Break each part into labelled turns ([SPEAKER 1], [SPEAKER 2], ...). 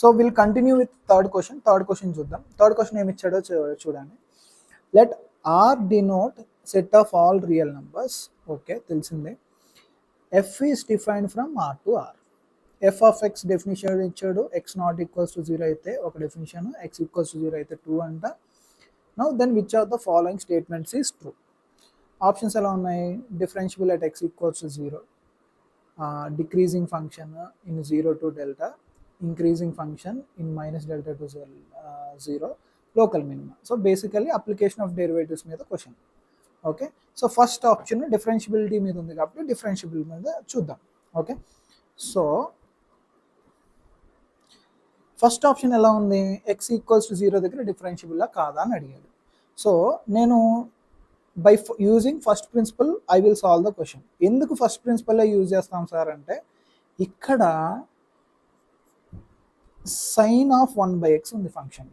[SPEAKER 1] So will continue with third question చూద్దాం. Third question ఏమి ఇచ్చాడో చూడండి. Let R denote set of all real numbers. Okay, తెలిసిందే. F is defined from R to R. F of x definition ఇచ్చాడు. X not equals to 0 అయితే ఒక definition, X equals to 0 అయితే 2 అంట. Now then which of the following statements is true? Options ఎలా ఉన్నాయి? Differentiable at X equals to 0, decreasing function in 0 to delta, increasing function in minus delta to 0, local minima. So basically application of derivatives మీద question. Okay, so first option differentiability మీద ఉంది కాబట్టి differentiable మీద చూద్దాం. Okay, so first option ఎలా ఉంది? X equals to 0 దగ్గర డిఫరెన్షియబుల్లా కాదా అని అడిగాడు. సో నేను by using first principle I will solve the question. ఎందుకు ఫస్ట్ ప్రిన్సిపల్ యూజ్ చేస్తాం సార్ అంటే, ఇక్కడ సైన్ ఆఫ్ 1/x ఉంది ఫంక్షన్.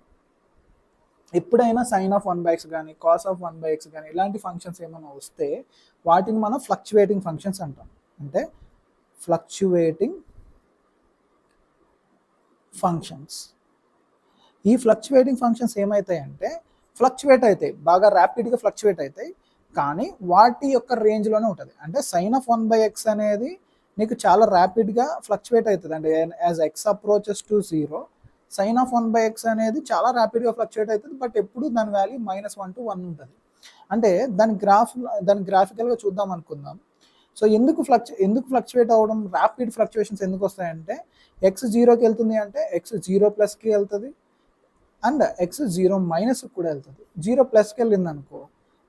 [SPEAKER 1] ఎప్పుడైనా సైన్ ఆఫ్ 1/x కానీ కాస్ ఆఫ్ 1/x కానీ ఇలాంటి ఫంక్షన్స్ ఏమైనా వస్తే వాటిని మనం ఫ్లక్చువేటింగ్ ఫంక్షన్స్ అంటాం. అంటే ఫ్లక్చువేటింగ్ ఫంక్షన్స్. ఈ ఫ్లక్చువేటింగ్ ఫంక్షన్స్ ఏమవుతాయంటే ఫ్లక్చువేట్ అవుతాయి, బాగా ర్యాపిడ్గా ఫ్లక్చువేట్ అవుతాయి, కానీ వాటి యొక్క రేంజ్లోనే ఉంటుంది. అంటే సైన్ ఆఫ్ 1/x అనేది నీకు చాలా ర్యాపిడ్గా ఫ్లక్చువేట్ అవుతుంది. అంటే as X approaches to 0, sine of 1/x అనేది చాలా ర్యాపిడ్గా ఫ్లక్చువేట్ అవుతుంది, బట్ ఎప్పుడు దాని వాల్యూ -1 to 1 ఉంటుంది. అంటే దాని గ్రాఫికల్గా చూద్దాం అనుకుందాం. సో ఎందుకు ఫ్లక్చువేట్ అవ్వడం, ర్యాపిడ్ ఫ్లక్చువేషన్స్ ఎందుకు వస్తాయంటే, ఎక్స్ 0కి వెళ్తుంది అంటే ఎక్స్ 0+కి వెళ్తుంది, అండ్ ఎక్స్ 0- కూడా వెళ్తుంది. 0+కి వెళ్ళింది అనుకో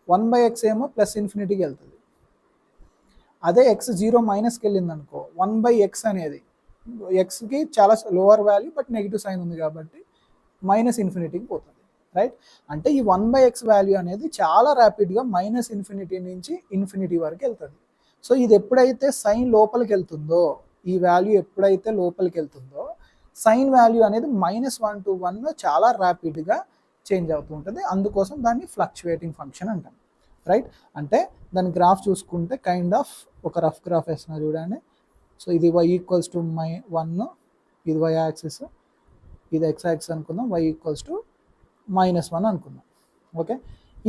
[SPEAKER 1] 1/x ఏమో +∞కి వెళ్తుంది. అదే ఎక్స్ 0-కి వెళ్ళింది అనుకో 1/x అనేది ఎక్స్కి చాలా lower value but negative sign ఉంది కాబట్టి -∞కి పోతుంది. రైట్, అంటే ఈ 1/x వాల్యూ అనేది చాలా ర్యాపిడ్గా -∞ నుంచి ∞ వరకు వెళ్తుంది. సో ఇది ఎప్పుడైతే సైన్ లోపలికి వెళ్తుందో, ఈ వాల్యూ ఎప్పుడైతే లోపలికి వెళ్తుందో సైన్ వాల్యూ అనేది -1 to 1 చాలా ర్యాపిడ్గా చేంజ్ అవుతూ ఉంటుంది. అందుకోసం దాన్ని ఫ్లక్చువేటింగ్ ఫంక్షన్ అంటాం. రైట్, అంటే దాని గ్రాఫ్ చూసుకుంటే కైండ్ ఆఫ్ ఒక రఫ్ గ్రాఫ్ వేస్తున్నా చూడండి. సో ఇది y ఈక్వల్స్ టు 1, ఇది y యాక్సిస్, ఇది x యాక్సిస్ అనుకుందాం, y ఈక్వల్స్ టు -1 అనుకుందాం. ఓకే,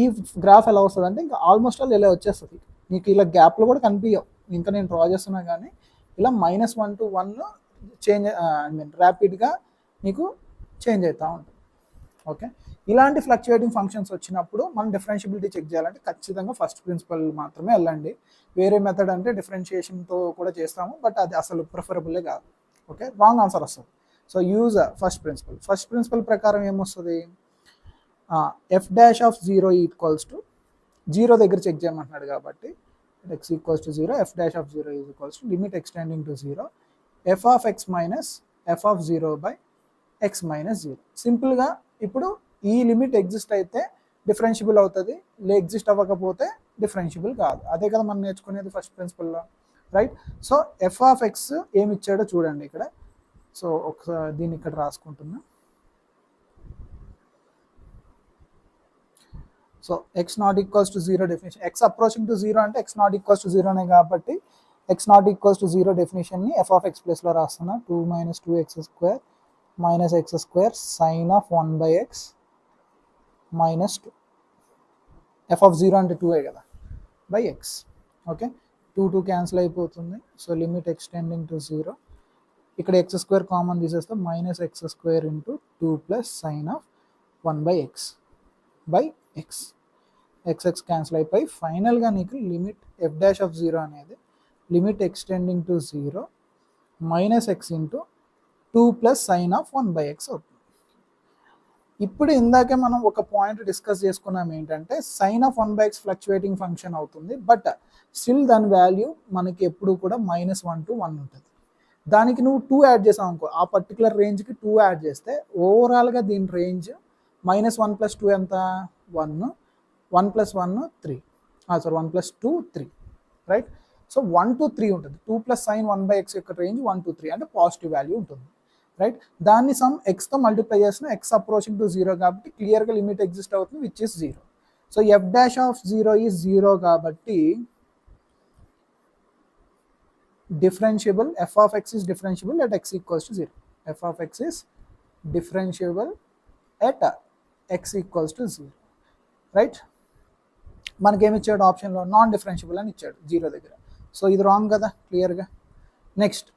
[SPEAKER 1] ఈ గ్రాఫ్ ఎలా వస్తుంది అంటే ఇంకా ఆల్మోస్ట్ ఆల్ ఇలా వచ్చేస్తుంది. నీకు ఇలా గ్యాప్లు కూడా కనిపించవు, ఇంకా నేను డ్రా చేస్తున్నా కానీ ఇలా -1 to 1 చేంజ్ ర్యాపిడ్గా నీకు చేంజ్ అవుతూ ఉంటుంది. ఓకే, ఇలాంటి ఫ్లక్చువేటింగ్ ఫంక్షన్స్ వచ్చినప్పుడు మనం డిఫరెన్షియబిలిటీ చెక్ చేయాలంటే ఖచ్చితంగా ఫస్ట్ ప్రిన్సిపల్ మాత్రమే వెళ్ళండి. వేరే మెథడ్ అంటే డిఫరెన్షియేషన్తో కూడా చేస్తాము, బట్ అది అసలు ప్రిఫరబుల్లే కాదు. ఓకే, రాంగ్ ఆన్సర్ వస్తుంది. సో యూజ్ ఫస్ట్ ప్రిన్సిపల్ ప్రకారం ఏమొస్తుంది? f'(0) ఈక్వల్స్ టు 0 దగ్గర చెక్ చేయమంటున్నాడు కాబట్టి x equals to 0, f'(0) is equals to limit extending to 0 f of x minus f of 0 by x minus 0. సింపుల్గా ఇప్పుడు ఈ లిమిట్ ఎగ్జిస్ట్ అయితే డిఫరెన్షియబుల్ అవుతుంది, ఎగ్జిస్ట్ అవ్వకపోతే డిఫరెన్షియబుల్ కాదు. అదే కదా మనం నేర్చుకునేది ఫస్ట్ ప్రిన్సిపల్లో. Right, so f of x ఏమి ఇచ్చాడో చూడండి ఇక్కడ. సో ఒకసారి దీన్ని ఇక్కడ రాసుకుంటున్నా. So x not equals to 0 definition, x approaching to 0 అంటే ఎక్స్ నాట్ ఈక్వల్స్ టు 0 కాబట్టి x not equals to 0 డెఫినేషన్ని f of x ప్లేస్లో రాస్తున్నా. 2 - 2x² - x² sin of 1/x -2, f of 0 అంటే 2 కదా బై x. ఓకే, 2 క్యాన్సిల్ అయిపోతుంది. So limit extending to 0, ఇక్కడ x² common తీసేస్తే -x² into 2 + sin of 1/x by x. x cancel అయిపోయి ఫైనల్గా నీకు లిమిట్ f'(0) అనేది limit extending to 0 -x into 2 + sin of 1/x అవుతుంది. ఇప్పుడు ఇందాకే మనం ఒక పాయింట్ డిస్కస్ చేసుకున్నాం ఏంటంటే sin of 1/x fluctuating function అవుతుంది, బట్ స్టిల్ దాని వాల్యూ మనకి ఎప్పుడు కూడా -1 to 1 ఉంటుంది. దానికి నువ్వు 2 యాడ్ చేసావు అనుకో, ఆ పర్టికులర్ రేంజ్కి 2 యాడ్ చేస్తే ఓవరాల్గా దీని రేంజ్ -1 + 2 ఎంత? 1, 1 + 1 3, 1 + 2 3. రైట్, సో 1 to 3 ఉంటుంది. 2 + sin 1/x యొక్క రేంజ్ 1 to 3 అంటే పాజిటివ్ వాల్యూ ఉంటుంది. రైట్, దాన్ని సమ్ ఎక్స్తో మల్టిప్లై చేసిన ఎక్స్ అప్రోచింగ్ టు 0 కాబట్టి క్లియర్గా లిమిట్ ఎగ్జిస్ట్ అవుతుంది which is 0. So f'(0) is 0 కాబట్టి differentiable, f of x is differentiable at x equals to 0. F of X is differentiable at X equals to 0, right. మనకేమి ఇచ్చాడు ఆప్షన్లో? Non differentiable అని ఇచ్చాడు 0 దగ్గర. సో ఇది రాంగ్ కదా క్లియర్గా. Next,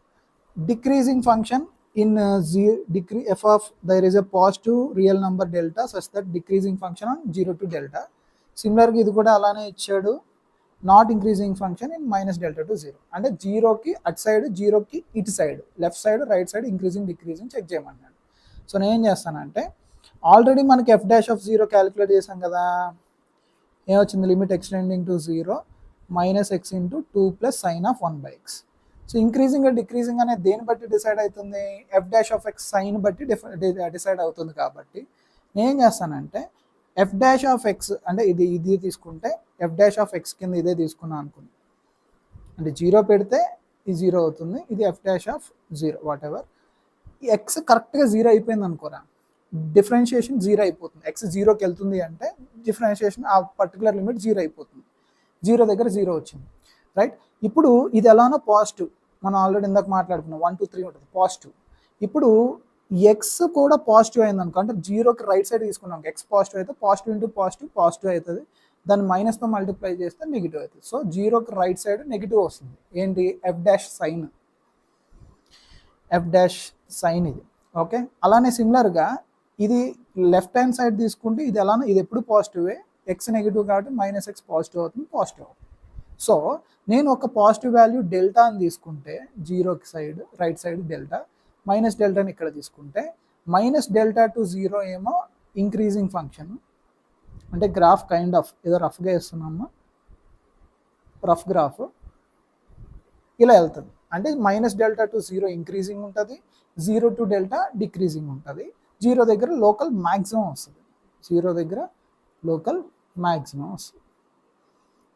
[SPEAKER 1] decreasing function in f of there is a positive real number delta such that decreasing function on 0 to delta. సిమిలర్గా ఇది కూడా అలానే ఇచ్చాడు, not increasing function in minus delta to 0. అంటే 0కి అటు సైడ్, 0కి ఇటు side, left side right side increasing decreasing check చేయమన్నాడు. సో నేను ఏం చేస్తానంటే, ఆల్రెడీ మనకి f డాష్ ఆఫ్ 0 క్యాలిక్యులేట్ చేసాం కదా. ఏమొచ్చింది? Limit extending to 0 minus X into 2 plus sine of 1/x. So increasing decreasing అనేది దేని బట్టి డిసైడ్ అవుతుంది? F dash of X sign బట్టి డిసైడ్ అవుతుంది. కాబట్టి నేను ఏం చేస్తానంటే, ఎఫ్ డాష్ ఆఫ్ ఎక్స్ అంటే ఇది తీసుకుంటే ఎఫ్ డాష్ ఆఫ్ ఎక్స్ కింద ఇదే తీసుకున్నాను అనుకుంది. అంటే 0 పెడితే ఇది 0 అవుతుంది, ఇది F dash of 0 what ever. X కరెక్ట్గా 0 అయిపోయింది అనుకోరా, డిఫరెన్షియేషన్ 0 అయిపోతుంది. ఎక్స్ 0కి వెళ్తుంది అంటే డిఫరెన్షియేషన్ ఆ పర్టికులర్ లిమిట్ 0 అయిపోతుంది. 0 దగ్గర 0 వచ్చింది, రైట్. ఇప్పుడు ఇది ఎలానో పాజిటివ్, మనం ఆల్రెడీ ఇందాక మాట్లాడుకున్నాం 1 2 3 ఉంటుంది పాజిటివ్. ఇప్పుడు ఎక్స్ కూడా పాజిటివ్ అయింది అనుకో, అంటే 0కి రైట్ సైడ్ తీసుకున్నాం, ఎక్స్ పాజిటివ్ అయితే పాజిటివ్ ఇంటూ పాజిటివ్ పాజిటివ్ అవుతుంది, దాన్ని మైనస్తో మల్టిప్లై చేస్తే నెగిటివ్ అవుతుంది. సో 0కి రైట్ సైడ్ నెగిటివ్ వస్తుంది. ఏంటి? F dash sign, F dash sign ఇది. ఓకే, అలానే సిమిలర్గా ఇది లెఫ్ట్ హ్యాండ్ సైడ్ తీసుకుంటే ఇది ఎలానో ఇది ఎప్పుడు పాజిటివే, ఎక్స్ నెగిటివ్ కాబట్టి మైనస్ ఎక్స్ పాజిటివ్ అవుతుంది, పాజిటివ్ అవుతుంది. సో నేను ఒక పాజిటివ్ వాల్యూ డెల్టా అని తీసుకుంటే 0కి side right side delta, minus డెల్టాని ఇక్కడ తీసుకుంటే మైనస్ డెల్టా టు 0 ఏమో ఇంక్రీజింగ్ ఫంక్షన్. అంటే గ్రాఫ్ కైండ్ ఆఫ్ ఏదో రఫ్గా వేస్తున్నామా, రఫ్ గ్రాఫ్ ఇలా వెళ్తుంది. అంటే మైనస్ డెల్టా టు 0 ఇంక్రీజింగ్ ఉంటుంది, 0 టు డెల్టా డిక్రీజింగ్ ఉంటుంది. 0 దగ్గర లోకల్ మ్యాక్సిమం వస్తుంది, 0 దగ్గర లోకల్ మ్యాక్సిమం వస్తుంది.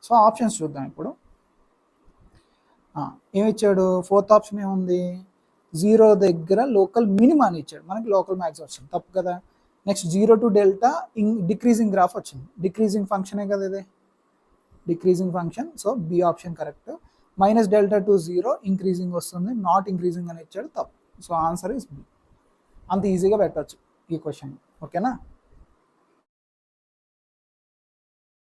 [SPEAKER 1] సో ఆప్షన్స్ చూద్దాం ఇప్పుడు. ఏమి ఇచ్చాడు? ఫోర్త్ ఆప్షన్ ఏముంది? 0 దగ్గర లోకల్ మినిమం అని ఇచ్చాడు, మనకి లోకల్ మ్యాక్సిమం వచ్చింది, తప్పు కదా. Next 0 to delta decreasing graph వచ్చింది, డిక్రీజింగ్ ఫంక్షనే కదా ఇది, decreasing function. So B option correct. Minus delta to 0 increasing వస్తుంది, నాట్ ఇంక్రీజింగ్ అని ఇచ్చాడు, తప్పు. So answer is B. అంత ఈజీగా పెట్టవచ్చు ఈ క్వశ్చన్, ఓకేనా.